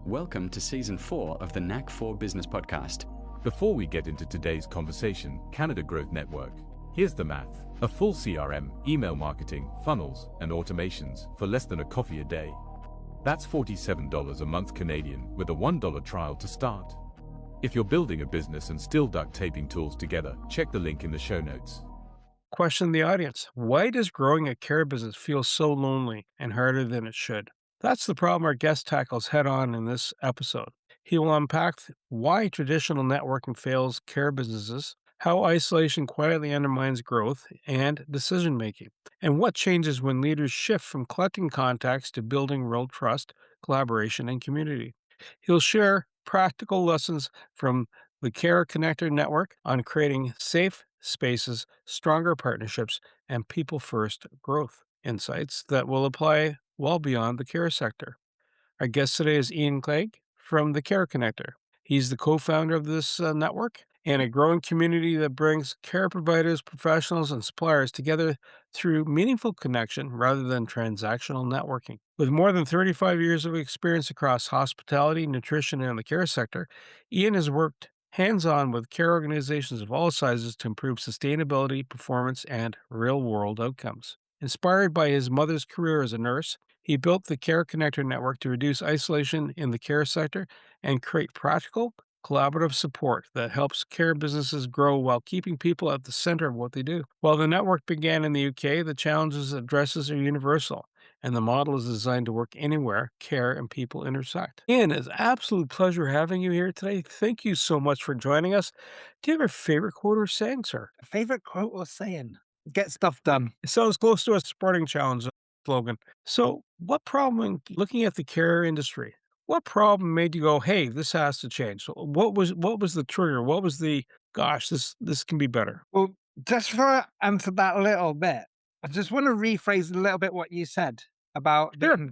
Welcome to Season 4 of the Knack for Business podcast. Before we get into today's conversation, Canada Growth Network. Here's the math. A full CRM, email marketing, funnels, and automations for less than a coffee a day. That's $47 a month Canadian with a $1 trial to start. If you're building a business and still duct taping tools together, check the link in the show notes. Question the audience. Why does growing a care business feel so lonely and harder than it should? That's the problem our guest tackles head on in this episode. He will unpack why traditional networking fails care businesses, how isolation quietly undermines growth and decision making, and what changes when leaders shift from collecting contacts to building real trust, collaboration, and community. He'll share practical lessons from the Care Connector Network on creating safe spaces, stronger partnerships, and people first growth insights that will apply well beyond the care sector. Our guest today is Iain Clague from the Care Connector. He's the co-founder of this network and a growing community that brings care providers, professionals, and suppliers together through meaningful connection rather than transactional networking. With more than 35 years of experience across hospitality, nutrition, and the care sector, Iain has worked hands-on with care organizations of all sizes to improve sustainability, performance, and real-world outcomes. Inspired by his mother's career as a nurse, he built the Care Connector Network to reduce isolation in the care sector and create practical, collaborative support that helps care businesses grow while keeping people at the center of what they do. While the network began in the UK, the challenges it addresses are universal, and the model is designed to work anywhere care and people intersect. Iain, it's an absolute pleasure having you here today. Thank you so much for joining us. Do you have a favorite quote or saying, sir? Favorite quote or saying? Get stuff done. It sounds close to a sporting challenge slogan. So, what problem, looking at the care industry, what problem made you go, "Hey, this has to change"? So what was the trigger? What was the, "Gosh, this can be better"? Well, just for answer that a little bit, I just want to rephrase a little bit what you said about Sure.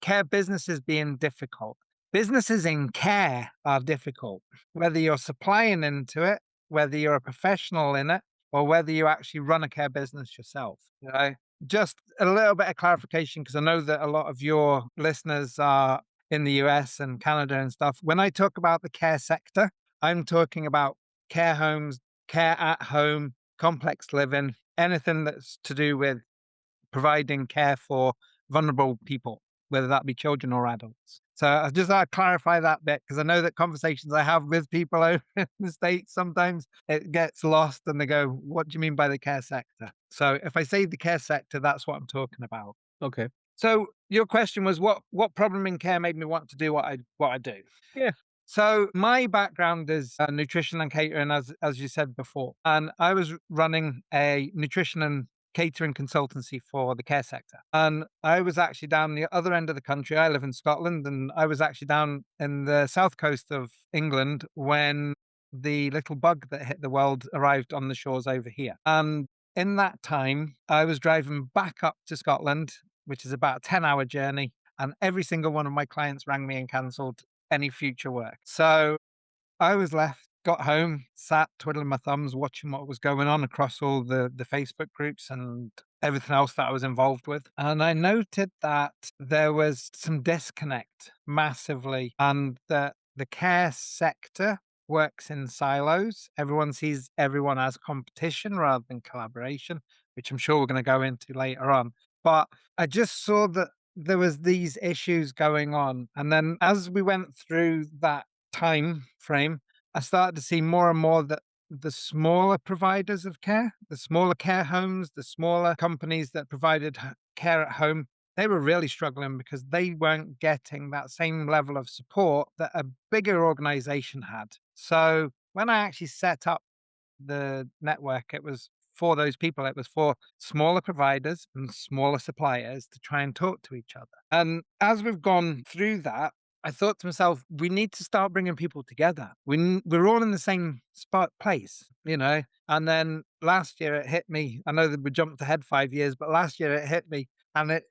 care businesses being difficult. Businesses in care are difficult, whether you're supplying into it, whether you're a professional in it, or whether you actually run a care business yourself. Just a little bit of clarification, because I know that a lot of your listeners are in the US and Canada and stuff. When I talk about the care sector, I'm talking about care homes, care at home, complex living, anything that's to do with providing care for vulnerable people, whether that be children or adults. So I just want to clarify that bit, because I know that conversations I have with people over in the States, sometimes it gets lost and they go, "What do you mean by the care sector?" So if I say the care sector, that's what I'm talking about. Okay. So your question was what problem in care made me want to do what I do? Yeah. So my background is nutrition and catering, as you said before, and I was running a nutrition and catering consultancy for the care sector. And I was actually down the other end of the country. I live in Scotland, and I was actually down in the south coast of England when the little bug that hit the world arrived on the shores over here. And in that time, I was driving back up to Scotland, which is about a 10-hour journey, and every single one of my clients rang me and cancelled any future work. So I was left, got home, sat twiddling my thumbs, watching what was going on across all the Facebook groups and everything else that I was involved with. And I noted that there was some disconnect massively, and that the care sector works in silos. Everyone sees everyone as competition rather than collaboration, which I'm sure we're going to go into later on. But I just saw that there was these issues going on. And then as we went through that time frame, I started to see more and more that the smaller providers of care, the smaller care homes, the smaller companies that provided care at home, they were really struggling because they weren't getting that same level of support that a bigger organization had. So when I actually set up the network, it was for those people. It was for smaller providers and smaller suppliers to try and talk to each other. And as we've gone through that, I thought to myself, we need to start bringing people together. We're all in the same place, And then last year it hit me. I know that we jumped ahead 5 years, but last year it hit me, and it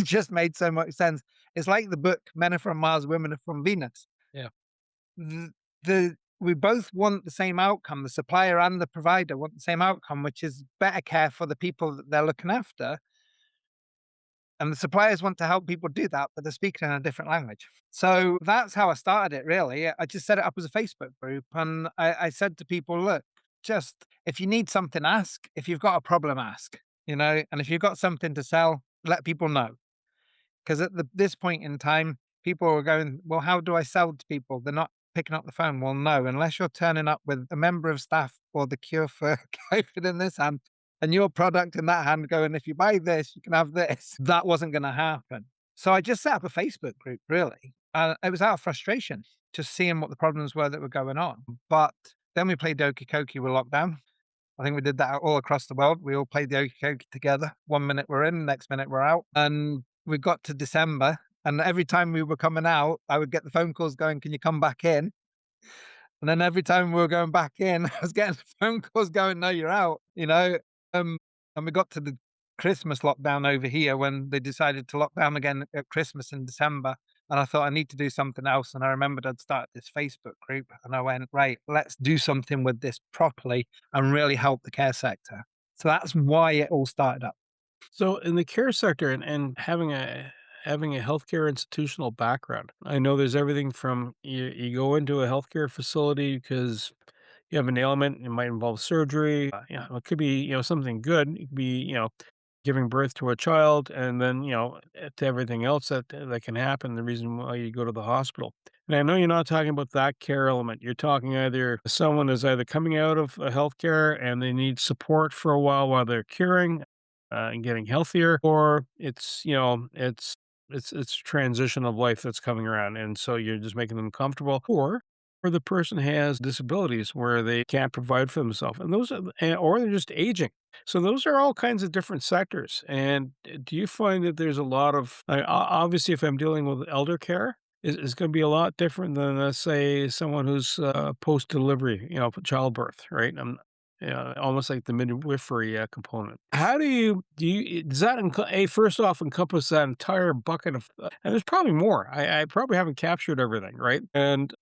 just made so much sense. It's like the book "Men Are From Mars, Women Are From Venus." Yeah. We both want the same outcome. The supplier and the provider want the same outcome, which is better care for the people that they're looking after. And the suppliers want to help people do that, but they're speaking in a different language. So that's how I started it, really. I just set it up as a Facebook group. And I said to people, look, just if you need something, ask. If you've got a problem, ask, and if you've got something to sell, let people know. Because at this point in time, people were going, well, how do I sell to people? They're not picking up the phone. Well, no, unless you're turning up with a member of staff or the cure for COVID in this hand and your product in that hand going, if you buy this, you can have this. That wasn't going to happen. So I just set up a Facebook group, really. It was out of frustration, just seeing what the problems were that were going on. But then we played Okie Dokie with lockdown. I think we did that all across the world. We all played the Okie Dokie together. 1 minute we're in, next minute we're out. And we got to December. And every time we were coming out, I would get the phone calls going, can you come back in? And then every time we were going back in, I was getting phone calls going, no, you're out, And we got to the Christmas lockdown over here when they decided to lock down again at Christmas in December. And I thought I need to do something else. And I remembered I'd started this Facebook group and I went, right, let's do something with this properly and really help the care sector. So that's why it all started up. So in the care sector and having a healthcare institutional background, I know there's everything from you go into a healthcare facility because you have an ailment. It might involve surgery. It could be something good. It could be giving birth to a child, and then to everything else that can happen. The reason why you go to the hospital. And I know you're not talking about that care element. You're talking either someone is either coming out of healthcare and they need support for a while they're curing and getting healthier, or it's transition of life that's coming around, and so you're just making them comfortable, or the person has disabilities where they can't provide for themselves, and or they're just aging. So those are all kinds of different sectors. And do you find that there's a lot of obviously, if I'm dealing with elder care, is going to be a lot different than, let's say, someone who's post delivery, childbirth, right? Almost like the midwifery component. How does that first off encompass that entire bucket of, and there's probably more. I probably haven't captured everything, right?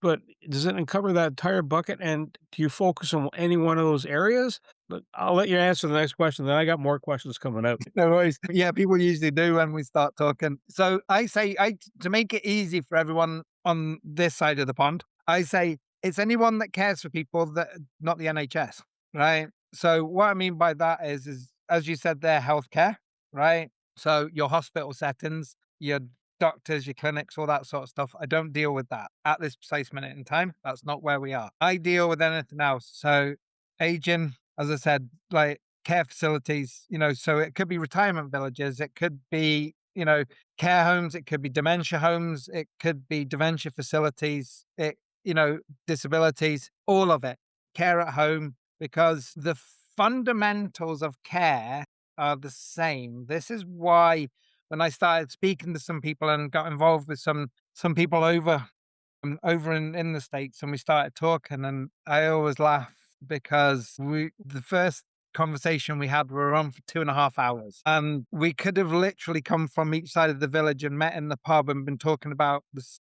But does it uncover that entire bucket? And do you focus on any one of those areas? But I'll let you answer the next question. Then I got more questions coming out. No worries. Yeah, people usually do when we start talking. So I say, to make it easy for everyone on this side of the pond, I say it's anyone that cares for people that not the NHS, right? So what I mean by that is as you said, their healthcare, right? So your hospital settings, your doctors, your clinics, all that sort of stuff. I don't deal with that at this precise minute in time. That's not where we are. I deal with anything else. So aging, as I said, like care facilities, so it could be retirement villages, it could be, care homes, it could be dementia homes, it could be dementia facilities, disabilities, all of it, care at home, because the fundamentals of care are the same. This is why when I started speaking to some people and got involved with some people over in the States, and we started talking, and I always laugh because the first conversation we had, we were on for 2.5 hours, and we could have literally come from each side of the village and met in the pub and been talking about this,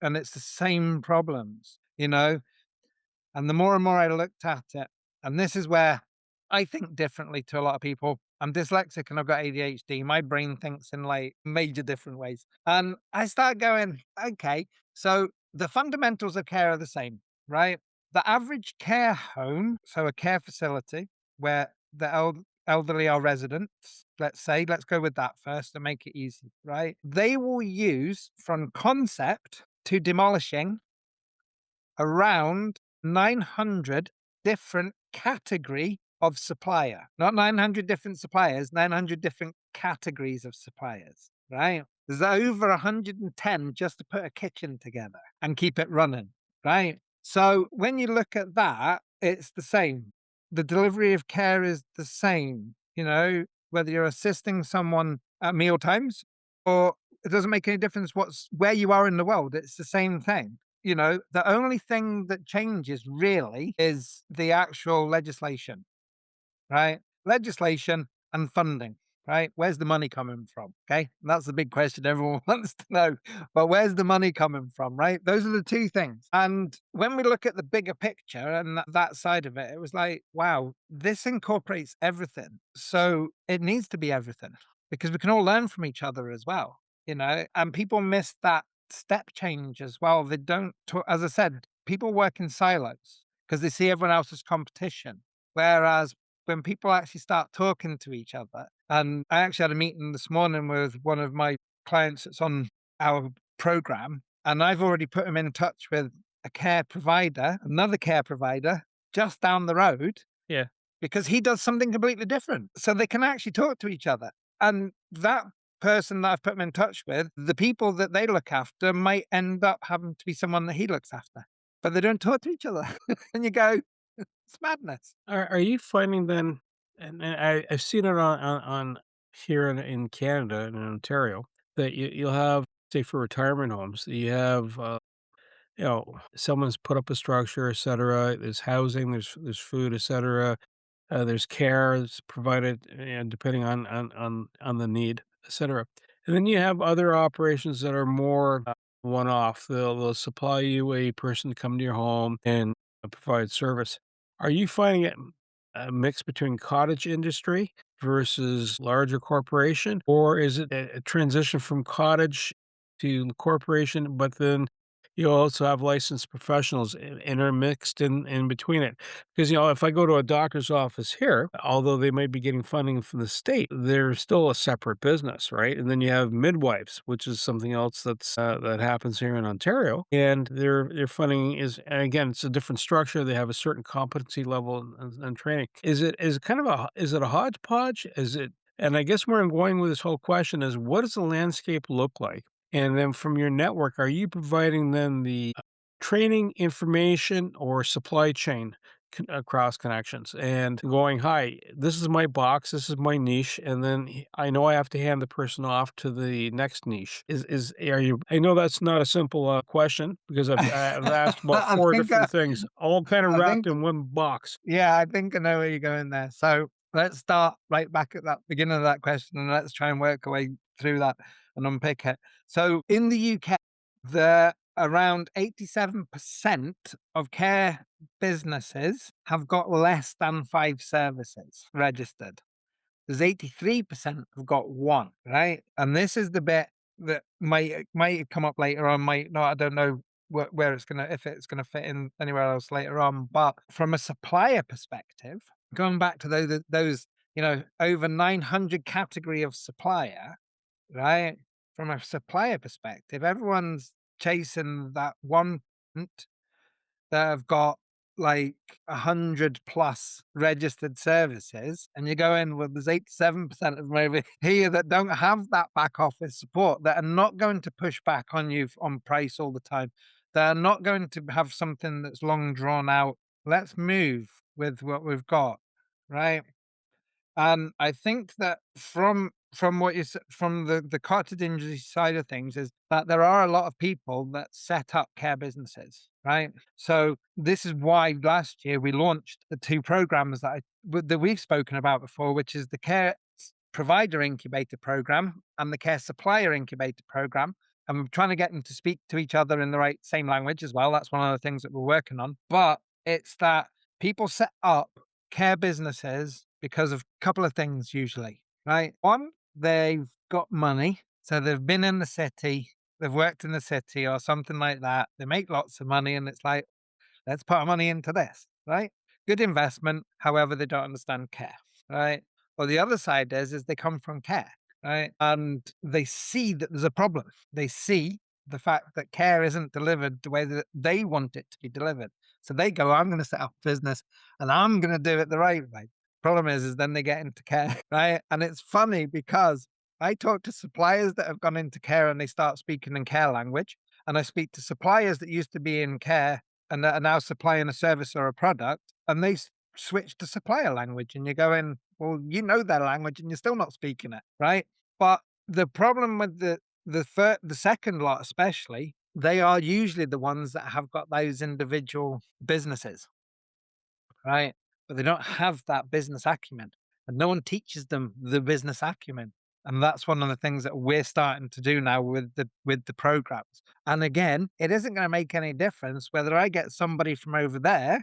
and it's the same problems, and the more and more I looked at it, and this is where I think differently to a lot of people. I'm dyslexic and I've got ADHD. My brain thinks in like major different ways. And I start going, okay, so the fundamentals of care are the same, right? The average care home, so a care facility where the elderly are residents, let's go with that first to make it easy, right? They will use from concept to demolishing around 900 different category of supplier, not 900 different suppliers, 900 different categories of suppliers, right? There's over 110 just to put a kitchen together and keep it running, right? So when you look at that, it's the same. The delivery of care is the same, whether you're assisting someone at meal times, or it doesn't make any difference where you are in the world. It's the same thing. The only thing that changes really is the actual legislation, right? Legislation and funding, right? Where's the money coming from? Okay. And that's the big question everyone wants to know. But where's the money coming from, right? Those are the two things. And when we look at the bigger picture and that side of it, it was like, wow, this incorporates everything. So it needs to be everything. because we can all learn from each other as well, and people miss that step change as well. They don't, as I said, people work in silos because they see everyone else as competition. Whereas when people actually start talking to each other, and I actually had a meeting this morning with one of my clients that's on our program, and I've already put him in touch with a care provider, another care provider just down the road, Yeah. because he does something completely different. So they can actually talk to each other. And that person that I've put him in touch with, the people that they look after might end up having to be someone that he looks after, but they don't talk to each other. And you go, it's madness. Are you finding then, and I've seen it on here in Canada and in Ontario, that you'll have, say, for retirement homes, you have, someone's put up a structure, et cetera. There's housing, there's food, et cetera. There's care that's provided, depending on the need, et cetera. And then you have other operations that are more one-off. They'll supply you a person to come to your home and provide service. Are you finding it a mix between cottage industry versus larger corporation, or is it a transition from cottage to corporation, but then you also have licensed professionals intermixed in between it? Because, if I go to a doctor's office here, although they might be getting funding from the state, they're still a separate business, right? And then you have midwives, which is something else that happens here in Ontario, and their funding is, and again, it's a different structure. They have a certain competency level and training. Is it kind of is it a hodgepodge? Is it? And I guess where I'm going with this whole question is, what does the landscape look like? And then from your network, are you providing then the training, information, or supply chain cross connections and going, hi, this is my box, this is my niche, and then I know I have to hand the person off to the next niche. Are you? I know that's not a simple question because I've asked about I four think, different things, all kind of I wrapped think, in one box. yeah, I think I know where you're going there. So let's start right back at that beginning of that question and let's try and work our way through that and unpick it. So in the UK, the around 87% of care businesses have got less than 5 services registered. There's 83% have got one, right? And this is the bit that might come up later on, might not. I don't know where it's gonna, if it's gonna fit in anywhere else later on. But from a supplier perspective, going back to those over 900 category of supplier, right? From a supplier perspective, everyone's chasing that one that have got like 100 plus registered services, and you're going, well, there's 87% of them over here that don't have that back office support, that are not going to push back on you on price all the time. They're not going to have something that's long drawn out. Let's move with what we've got, right? And I think that from what you said, from the cottage industry side of things, is that there are a lot of people that set up care businesses, right? So this is why last year we launched the two programs that we've spoken about before, which is the care provider incubator program and the care supplier incubator program. And we're trying to get them to speak to each other in the right same language as well. That's one of the things that we're working on. But it's that people set up care businesses because of a couple of things usually, right? One, they've got money. So they've been in the city, they've worked in the city or something like that. They make lots of money and it's like, let's put our money into this, right? Good investment. However, they don't understand care, right? Or the other side is they come from care, right? And they see that there's a problem. They see the fact that care isn't delivered the way that they want it to be delivered. So they go, I'm going to set up a business and I'm going to do it the right way. Problem is then they get into care, right? And it's funny because I talk to suppliers that have gone into care and they start speaking in care language. And I speak to suppliers that used to be in care and that are now supplying a service or a product, and they switch to supplier language. And you're going, well, you know their language and you're still not speaking it, right? But the problem with the second lot, especially, they are usually the ones that have got those individual businesses, right? But they don't have that business acumen, and no one teaches them the business acumen. And that's one of the things that we're starting to do now with the programs. And again, it isn't going to make any difference whether I get somebody from over there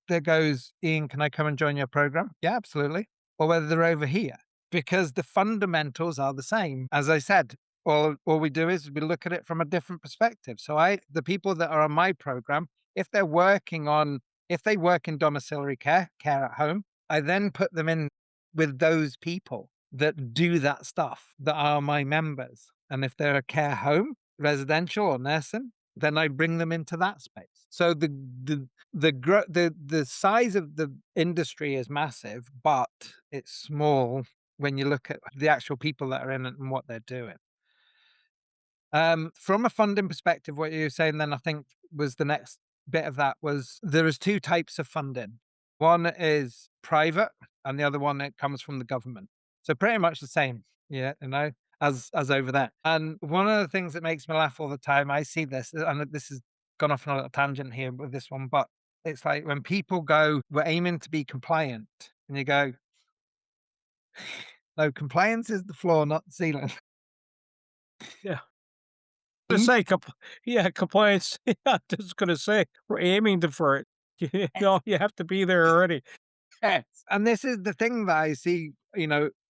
that goes, Ian, can I come and join your program? Yeah, absolutely. Or whether they're over here. because the fundamentals are the same. As I said, all we do is we look at it from a different perspective. So the people that are on my program, if they're working on, if they work in domiciliary care at home, I then put them in with those people that do that stuff that are my members. And if they're a care home, residential or nursing, then I bring them into that space. So the size of the industry is massive, but it's small when you look at the actual people that are in it and what they're doing. From a funding perspective, what you were saying then, I think, was the next bit of that was there is two types of funding. One is private, and the other one it comes from the government. So pretty much the same, yeah, as over there. And one of the things that makes me laugh all the time, I see this, and this has gone off on a little tangent here with this one, but it's like when people go, "We're aiming to be compliant," and you go, "No, compliance is the floor, not the ceiling." Yeah. To say, yeah, compliance. Yeah, just gonna say we're aiming for it. You have to be there already. Yes. And this is the thing that I see,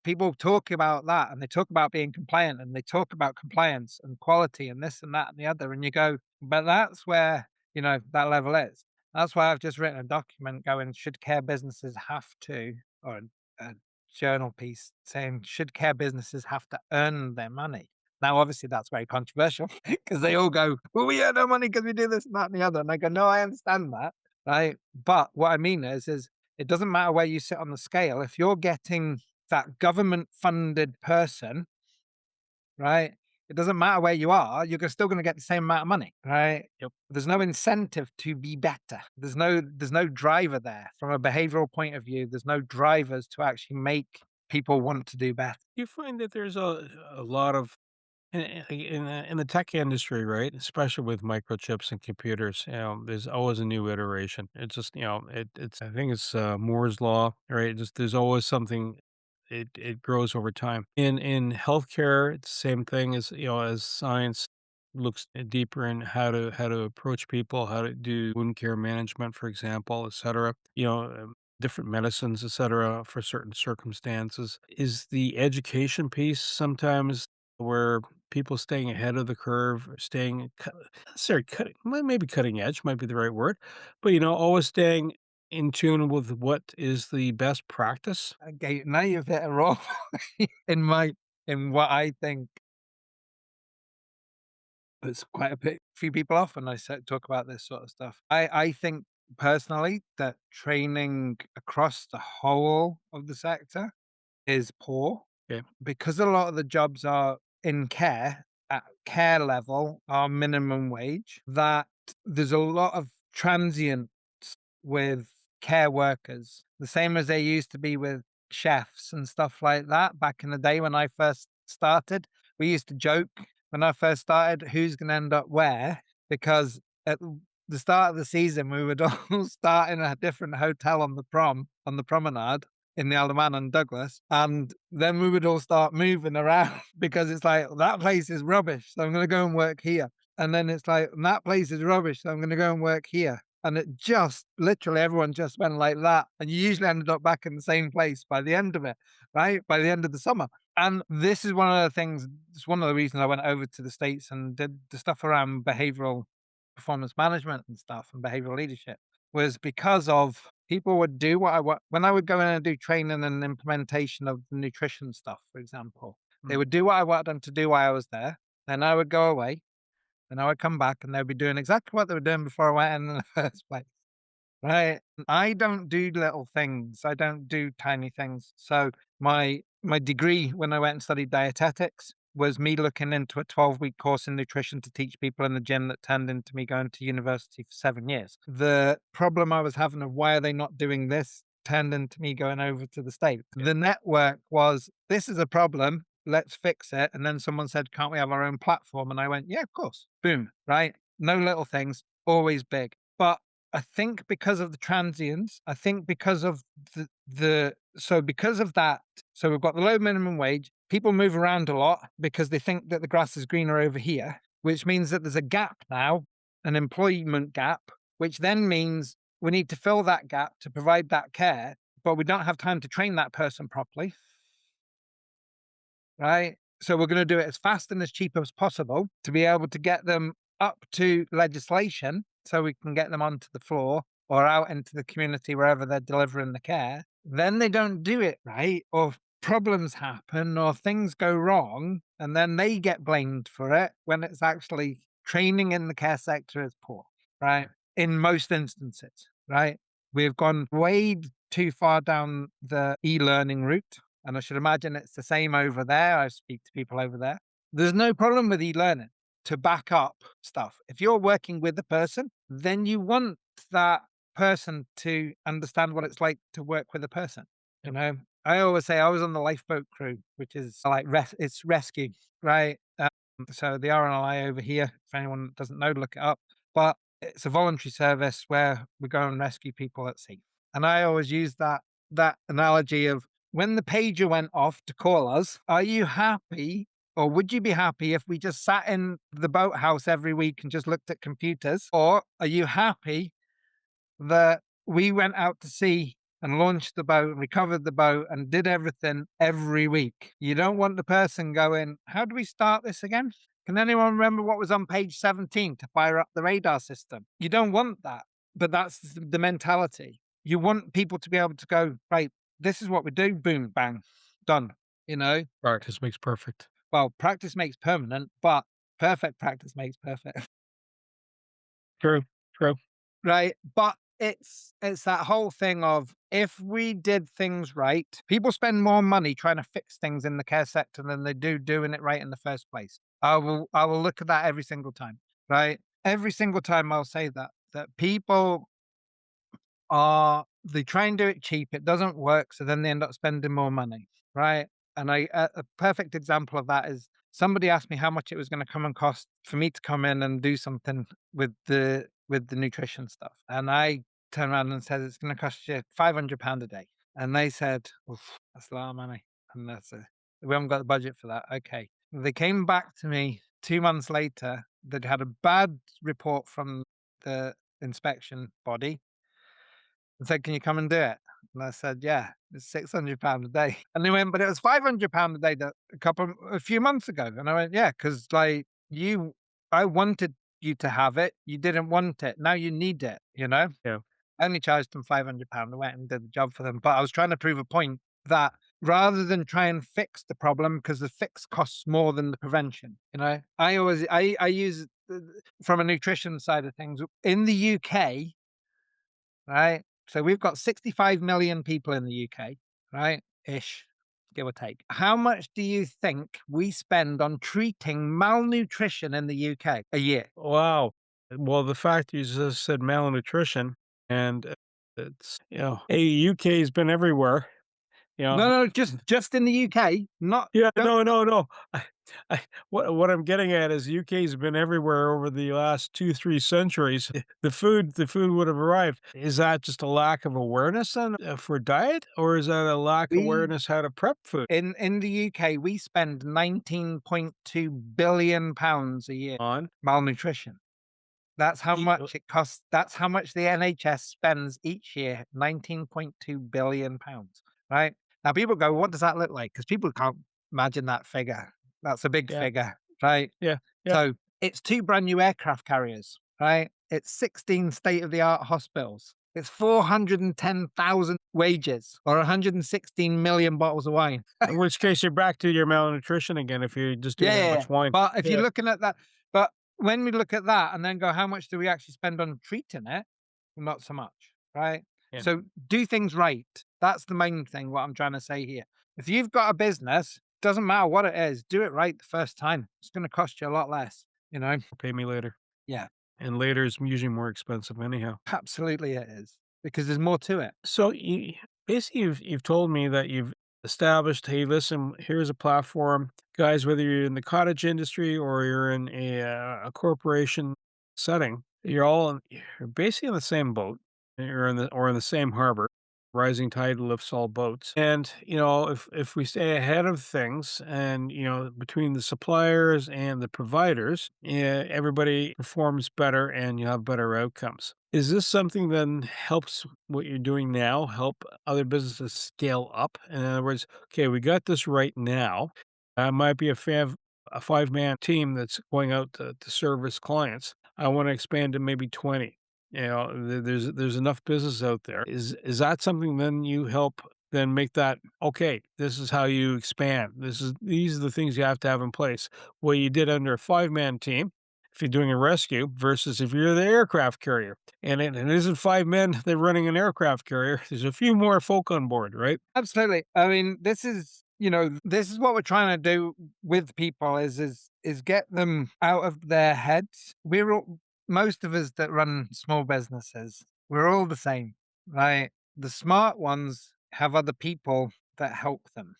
people talk about that and they talk about being compliant and they talk about compliance and quality and this and that and the other. And you go, but that's where, that level is. That's why I've just written a document going, should care businesses have to, or a journal piece saying, should care businesses have to earn their money? Now, obviously, that's very controversial because they all go, well, we earn no money because we do this and that and the other. And I go, no, I understand that. Right. But what I mean is it doesn't matter where you sit on the scale. If you're getting that government funded person, right, it doesn't matter where you are, you're still going to get the same amount of money, right? Yep. There's no incentive to be better. There's no driver there from a behavioral point of view. There's no drivers to actually make people want to do better. You find that there's a lot of in the tech industry, right? Especially with microchips and computers, there's always a new iteration. It's just, it's I think it's Moore's law, right? Just there's always something. It grows over time. In healthcare, it's the same thing as as science looks deeper in how to approach people, how to do wound care management, for example, et cetera. Different medicines, et cetera, for certain circumstances. Is the education piece sometimes where people staying ahead of the curve, or staying, not necessarily cutting, maybe cutting edge might be the right word, but always staying in tune with what is the best practice? Okay, now you've hit a raw in what I think puts quite few people off when I talk about this sort of stuff. I think personally that training across the whole of the sector is poor. Okay. Because a lot of the jobs are in care, at care level, are minimum wage, that there's a lot of transients with care workers, the same as they used to be with chefs and stuff like that. Back in the day when I first started, we used to joke when I first started, who's going to end up where? Because at the start of the season, we would all start in a different hotel on the promenade in the Alaman and Douglas. And then we would all start moving around because it's like, that place is rubbish. So I'm going to go and work here. And then it's like, that place is rubbish. So I'm going to go and work here. And it just literally everyone just went like that. And you usually ended up back in the same place by the end of it, right? By the end of the summer. And this is one of the things, it's one of the reasons I went over to the States and did the stuff around behavioral performance management and stuff and behavioral leadership, was because of people would do what when I would go in and do training and implementation of the nutrition stuff, for example, they would do what I wanted them to do while I was there. Then I would go away. Then I would come back and they'd be doing exactly what they were doing before I went in the first place. Right. I don't do little things. I don't do tiny things. So my degree when I went and studied dietetics was me looking into a 12-week course in nutrition to teach people in the gym that turned into me going to university for 7 years. The problem I was having of why are they not doing this turned into me going over to the States. The network was, this is a problem, let's fix it. And then someone said, can't we have our own platform? And I went, yeah, of course. Boom. Right. No little things, always big. But I think because of the transients, I think because of because of that, so we've got the low minimum wage, people move around a lot because they think that the grass is greener over here, which means that there's a gap now, an employment gap, which then means we need to fill that gap to provide that care, but we don't have time to train that person properly. right? So we're going to do it as fast and as cheap as possible to be able to get them up to legislation so we can get them onto the floor or out into the community wherever they're delivering the care. Then they don't do it right, or problems happen, or things go wrong, and then they get blamed for it when it's actually training in the care sector is poor, right? In most instances, right? We've gone way too far down the e-learning route, and I should imagine it's the same over there. I speak to people over there. There's no problem with e-learning to back up stuff. If you're working with a person, then you want that person to understand what it's like to work with a person. You know, I always say I was on the lifeboat crew, which is like it's rescue, right? So the RNLI over here, if anyone doesn't know, look it up. But it's a voluntary service where we go and rescue people at sea. And I always use that analogy of when the pager went off to call us, are you happy, or would you be happy if we just sat in the boathouse every week and just looked at computers? Or are you happy that we went out to sea and launched the boat and recovered the boat and did everything every week? You don't want the person going, how do we start this again? Can anyone remember what was on page 17 to fire up the radar system? You don't want that, but that's the mentality. You want people to be able to go, right, this is what we do, boom, bang, done. You know, Practice makes perfect. well, practice makes permanent, but perfect practice makes perfect. True, true. Right? But it's that whole thing of if we did things right, people spend more money trying to fix things in the care sector than they do doing it right in the first place. I will look at that every single time, right? Every single time I'll say that people they try and do it cheap, it doesn't work, so then they end up spending more money, right? And a perfect example of that is somebody asked me how much it was going to come and cost for me to come in and do something with the nutrition stuff, and I turned around and said it's going to cost you £500 a day, and they said, "Oof, that's a lot of money, and we haven't got the budget for that." Okay, they came back to me 2 months later. They'd had a bad report from the inspection body and said, "Can you come and do it?" And I said, "Yeah, it's £600 a day." And they went, "But it was £500 a day a few months ago." And I went, "Yeah, because like I wanted you to have it. You didn't want it. Now you need it. You know." Yeah. I only charged them £500. I went and did the job for them, but I was trying to prove a point that rather than try and fix the problem, because the fix costs more than the prevention. You know, I use from a nutrition side of things in the UK. Right? So we've got 65 million people in the UK, right? Ish, give or take. How much do you think we spend on treating malnutrition in the UK a year? Wow. Well, the fact you just said malnutrition and UK has been everywhere, you know. No, no, just in the UK, not Yeah, don't no. I, what I'm getting at is UK's been everywhere over the last 2, 3 centuries. The food would have arrived. Is that just a lack of awareness then for diet, or is that a lack of we awareness how to prep food? in the UK we spend 19.2 billion pounds a year On malnutrition. That's how eat, much it costs. That's how much the NHS spends each year, 19.2 billion pounds, right? Now people go, "What does that look like?" Because people can't imagine that figure. That's a big yeah, figure, right? yeah, yeah. So it's 2 brand new aircraft carriers, right? It's 16 state-of-the-art hospitals. It's 410,000 wages or 116 million bottles of wine. In which case, you're back to your malnutrition again if you're just doing Yeah, that yeah, yeah. much wine. But if you're Yeah, looking at that, but when we look at that and then go, how much do we actually spend on treating it? Not so much, right? yeah. So do things right. That's the main thing, what I'm trying to say here. If you've got a business, doesn't matter what it is, do it right the first time. It's going to cost you a lot less, you know? Pay me later, Yeah, and later is usually more expensive anyhow. absolutely it is because there's more to it. So basically, you've told me that you've established, hey, listen, here's a platform, guys. Whether you're in the cottage industry or you're in a corporation setting, you're basically in the same boat. You're in the same harbor. Rising tide lifts all boats. And if we stay ahead of things, and between the suppliers and the providers, everybody performs better, and you have better outcomes. Is this something then helps what you're doing now help other businesses scale up? In other words, okay, we got this right now. I might be a 5-man team that's going out to service clients. I wanna expand to maybe 20. You know, there's enough business out there. Is that something then you help then make that, "Okay, this is how you expand. These are the things you have to have in place." What you did under a 5-man team, if you're doing a rescue versus if you're the aircraft carrier, and it isn't 5 men that are running an aircraft carrier, there's a few more folk on board, right? Absolutely. I mean, this is, this is what we're trying to do with people is get them out of their heads. We're all, most of us that run small businesses, we're all the same, right? The smart ones have other people that help them,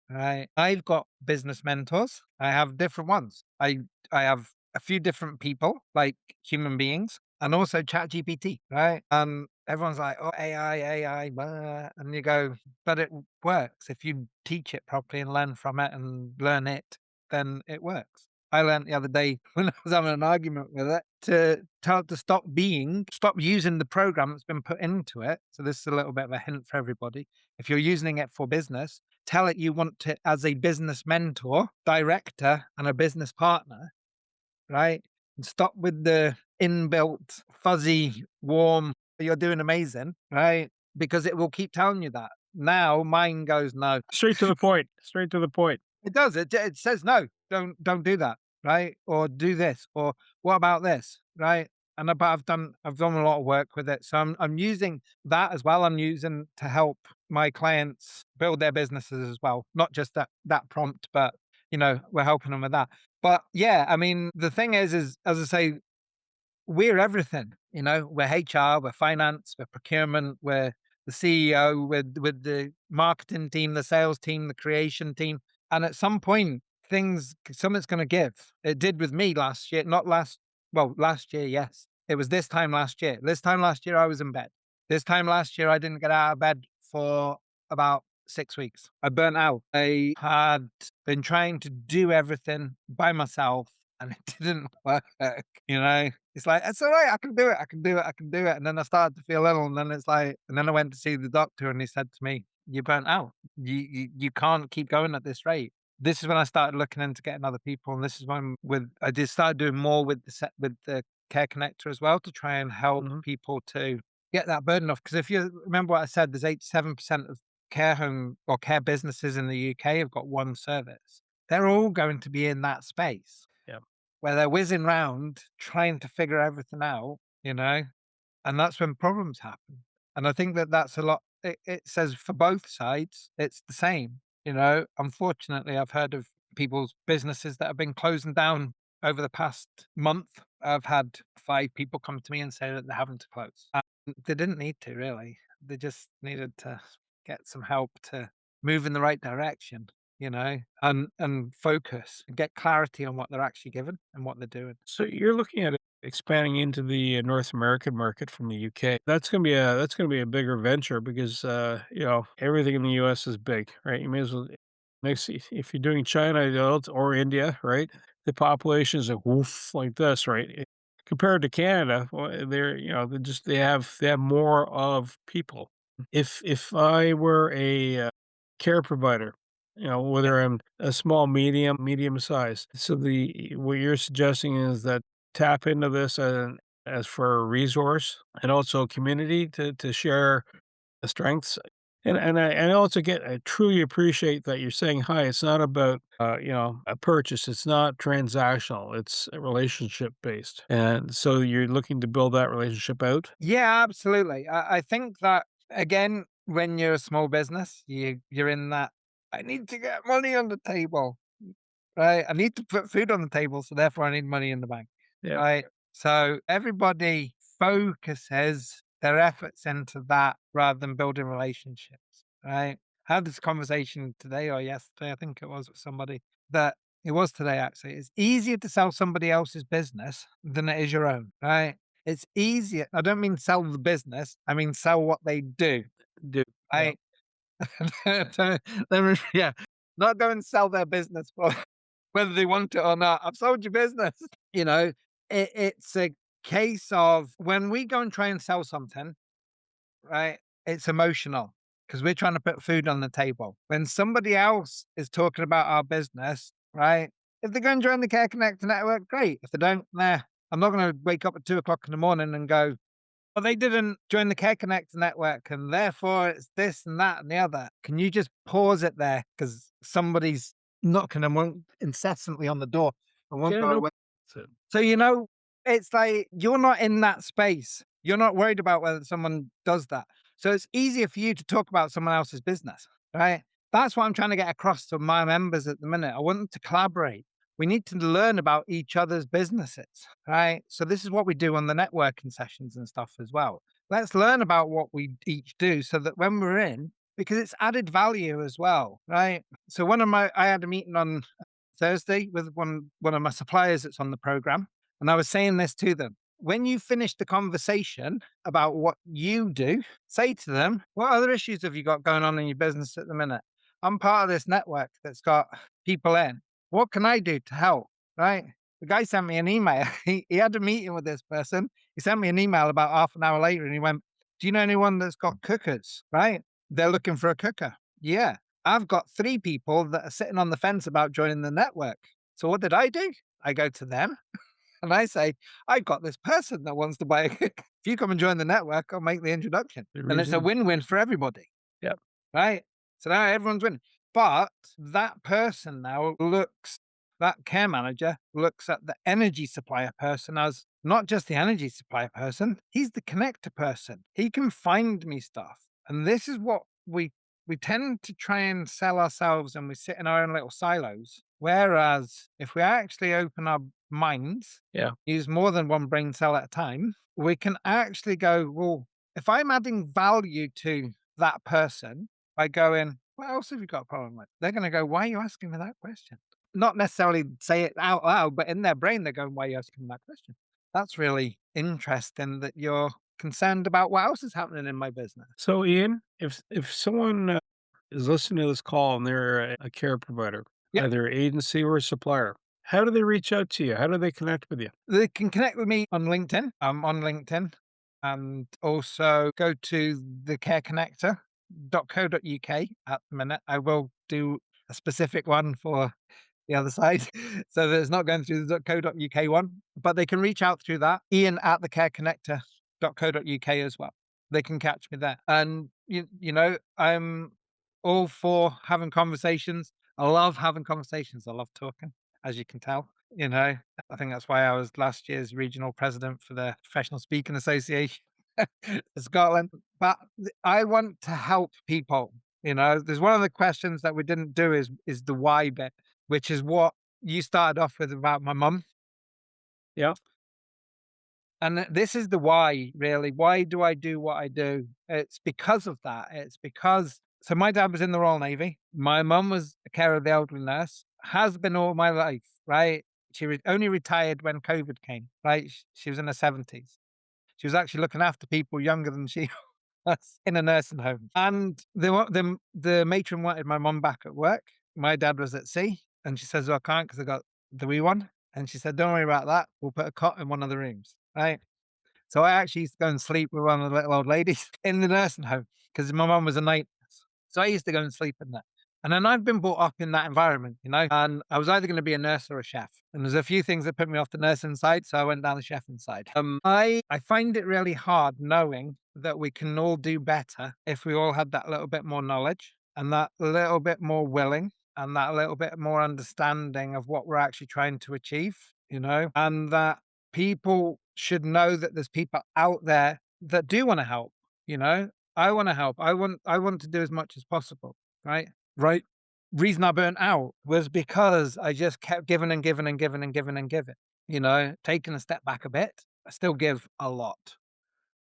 right? I've got business mentors. I have different ones. I have a few different people, like human beings, and also ChatGPT, right? And everyone's like, "Oh, AI, blah," and you go, "But it works if you teach it properly and learn from it and learn it, then it works." I learned the other day when I was having an argument with it to tell it to stop using the program that's been put into it. So this is a little bit of a hint for everybody. If you're using it for business, tell it you want it as a business mentor, director, and a business partner, right? And stop with the inbuilt, fuzzy, warm, you're doing amazing, right? Because it will keep telling you that. Now mine goes, no. Straight to the point, straight to the point. It does. It says no. Don't do that, right? Or do this. Or what about this, right? And but I've done a lot of work with it, so I'm using that as well. I'm using to help my clients build their businesses as well, not just that prompt, but we're helping them with that. But yeah, I mean, the thing is as I say, we're everything. We're HR, we're finance, we're procurement, we're the CEO, with the marketing team, the sales team, the creation team. And at some point, something's going to give. It did with me last year, not last, well, last year, yes. It was this time last year. This time last year, I was in bed. This time last year, I didn't get out of bed for about 6 weeks. I burnt out. I had been trying to do everything by myself and it didn't work. It's like, it's all right. I can do it. I can do it. I can do it. And then I started to feel ill. And then it's like, and then I went to see the doctor and he said to me, "You're burnt out. You can't keep going at this rate." This is when I started looking into getting other people. And this is when I just started doing more with the Care Connector as well to try and help Mhm. people to get that burden off. Because if you remember what I said, there's 87% of care home or care businesses in the UK have got one service. They're all going to be in that space Yeah. where they're whizzing round trying to figure everything out, and that's when problems happen. And I think that that's a lot. It says for both sides, it's the same. Unfortunately, I've heard of people's businesses that have been closing down over the past month. I've had 5 people come to me and say that they're having to close. They didn't need to, really. They just needed to get some help to move in the right direction, and focus and get clarity on what they're actually given and what they're doing. So you're looking at expanding into the North American market from the UK. That's gonna be a bigger venture because everything in the US is big, right? You may as well next if you're doing China or India, right? The population is a woof like this, right? Compared to Canada, well, they have more of people. If I were a care provider, whether I'm a small, medium size. So what you're suggesting is that tap into this as for a resource and also community to share the strengths. And I also I truly appreciate that you're saying, hi, it's not about a purchase. It's not transactional. It's relationship based. And so you're looking to build that relationship out. Yeah, absolutely. I think that again, when you're a small business, you're in that. I need to get money on the table, right? I need to put food on the table, so therefore I need money in the bank, Yeah. right? So everybody focuses their efforts into that rather than building relationships, right? I had this conversation today or yesterday, I think it was with somebody that it was today actually. It's easier to sell somebody else's business than it is your own, right? It's easier. I don't mean sell the business. I mean sell what they do, Do. Yeah. right? Yeah, not go and sell their business for whether they want it or not. I've sold your business. You know, it's a case of when we go and try and sell something, right? It's emotional. because we're trying to put food on the table. When somebody else is talking about our business, right? If they're going to join the Care Connector network, great. If they don't, nah. I'm not going to wake up at 2 o'clock in the morning and go, well, they didn't join the Care Connector network, and therefore it's this and that and the other. Can you just pause it there? Because somebody's knocking and won't incessantly on the door and won't Yeah, go no. away. So, it's like you're not in that space. You're not worried about whether someone does that. So it's easier for you to talk about someone else's business, right? That's what I'm trying to get across to my members at the minute. I want them to collaborate. We need to learn about each other's businesses, right? So this is what we do on the networking sessions and stuff as well. Let's learn about what we each do so that when we're in, because it's added value as well, right? So I had a meeting on Thursday with one of my suppliers that's on the program, and I was saying this to them. When you finish the conversation about what you do, say to them, what other issues have you got going on in your business at the minute? I'm part of this network that's got people in. What can I do to help? Right? The guy sent me an email. He had a meeting with this person. He sent me an email about half an hour later and he went, do you know anyone that's got cookers? Right? They're looking for a cooker. Yeah. I've got 3 people that are sitting on the fence about joining the network. So what did I do? I go to them and I say, I've got this person that wants to buy a cooker. If you come and join the network, I'll make the introduction. And it's a win-win for everybody. Yep. Right? So now everyone's winning. But that person now that care manager looks at the energy supplier person as not just the energy supplier person, he's the connector person. He can find me stuff. And this is what we tend to try and sell ourselves and we sit in our own little silos. Whereas if we actually open our minds, use more than one brain cell at a time, we can actually go, well, if I'm adding value to that person by going, what else have you got a problem with? They're going to go, why are you asking me that question? Not necessarily say it out loud, but in their brain, they're going, why are you asking me that question? That's really interesting that you're concerned about what else is happening in my business. So, Ian, if someone is listening to this call and they're a care provider, Yep. either agency or a supplier, how do they reach out to you? How do they connect with you? They can connect with me on LinkedIn. I'm on LinkedIn. And also go to the careconnector.co.uk at the minute. I will do a specific one for the other side. So that it's not going through the .co.uk one, but they can reach out through that. Ian at the careconnector.co.uk as well. They can catch me there. And, I'm all for having conversations. I love having conversations. I love talking, as you can tell. I think that's why I was last year's regional president for the Professional Speaking Association of Scotland. But I want to help people. There's one of the questions that we didn't do is the why bit, which is what you started off with about my mum. Yeah. And this is the why, really. Why do I do what I do? It's because of that. So my dad was in the Royal Navy. My mum was a care of the elderly nurse, has been all my life, right? She only retired when COVID came, right? She was in her 70s. She was actually looking after people younger than she was in a nursing home. And the matron wanted my mum back at work. My dad was at sea. And she says, well, I can't because I got the wee one. And she said, don't worry about that. We'll put a cot in one of the rooms, right? So I actually used to go and sleep with one of the little old ladies in the nursing home because my mum was a night nurse. So I used to go and sleep in there. And then I've been brought up in that environment, and I was either going to be a nurse or a chef. And there's a few things that put me off the nursing side, so I went down the chefing side. I find it really hard knowing that we can all do better if we all had that little bit more knowledge and that little bit more willing and that little bit more understanding of what we're actually trying to achieve, and that people should know that there's people out there that do want to help. I want to help. I want to do as much as possible. Right. Reason I burnt out was because I just kept giving and giving and giving and giving and giving. Taking a step back a bit. I still give a lot.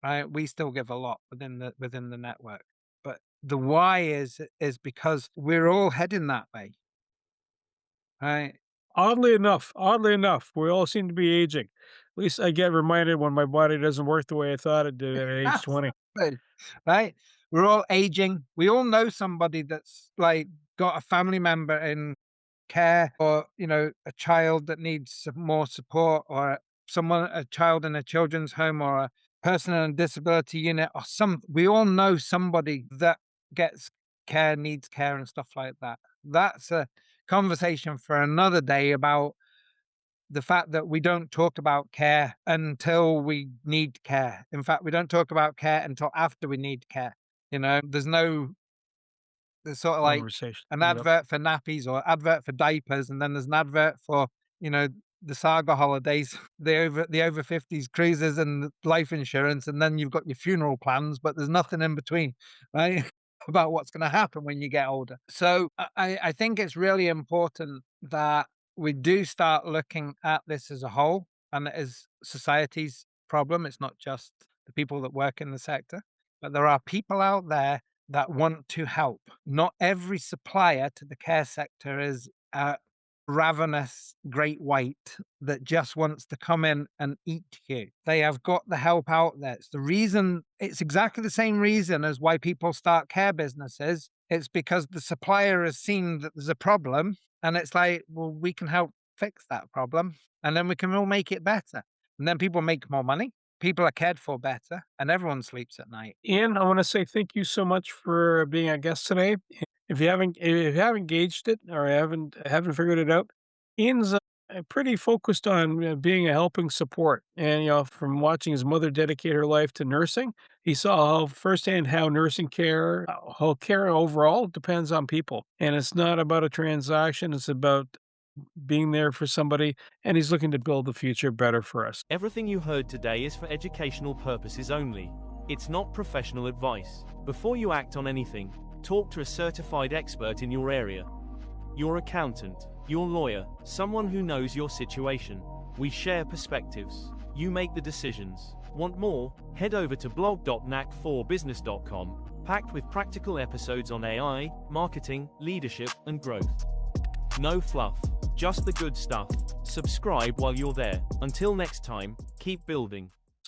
Right. We still give a lot within the network. But the why is because we're all heading that way. Right. Oddly enough, we all seem to be aging. At least I get reminded when my body doesn't work the way I thought it did at age 20. Right. We're all aging. We all know somebody that's like got a family member in care or, a child that needs some more support or a child in a children's home or a person in a disability unit or we all know somebody that gets care, needs care, and stuff like that. That's a conversation for another day about the fact that we don't talk about care until we need care. In fact, we don't talk about care until after we need care. There's sort of like Conversation. an Yep. advert for nappies or advert for diapers, and then there's an advert for, you know, the saga holidays, the over 50s cruises and life insurance, and then you've got your funeral plans, but there's nothing in between, right? About what's going to happen when you get older. So I think it's really important that we do start looking at this as a whole, and it is society's problem. It's not just the people that work in the sector, but there are people out there that want to help. Not every supplier to the care sector is a ravenous great white that just wants to come in and eat you. They have got the help out there. It's exactly the same reason as why people start care businesses. It's because the supplier has seen that there's a problem, and it's like, well, we can help fix that problem, and then we can all make it better. And then people make more money, people are cared for better, and everyone sleeps at night. Ian, I want to say thank you so much for being a guest today. If you haven't gauged it or haven't figured it out, Ian's pretty focused on being a helping support. And from watching his mother dedicate her life to nursing, he saw how firsthand how nursing care, how care overall depends on people. And it's not about a transaction; it's about being there for somebody. And he's looking to build the future better for us. Everything you heard today is for educational purposes only. It's not professional advice. Before you act on anything, talk to a certified expert in your area. Your accountant, your lawyer, someone who knows your situation. We share perspectives. You make the decisions. Want more? Head over to blog.knack4business.com, packed with practical episodes on AI, marketing, leadership, and growth. No fluff, just the good stuff. Subscribe while you're there. Until next time, keep building.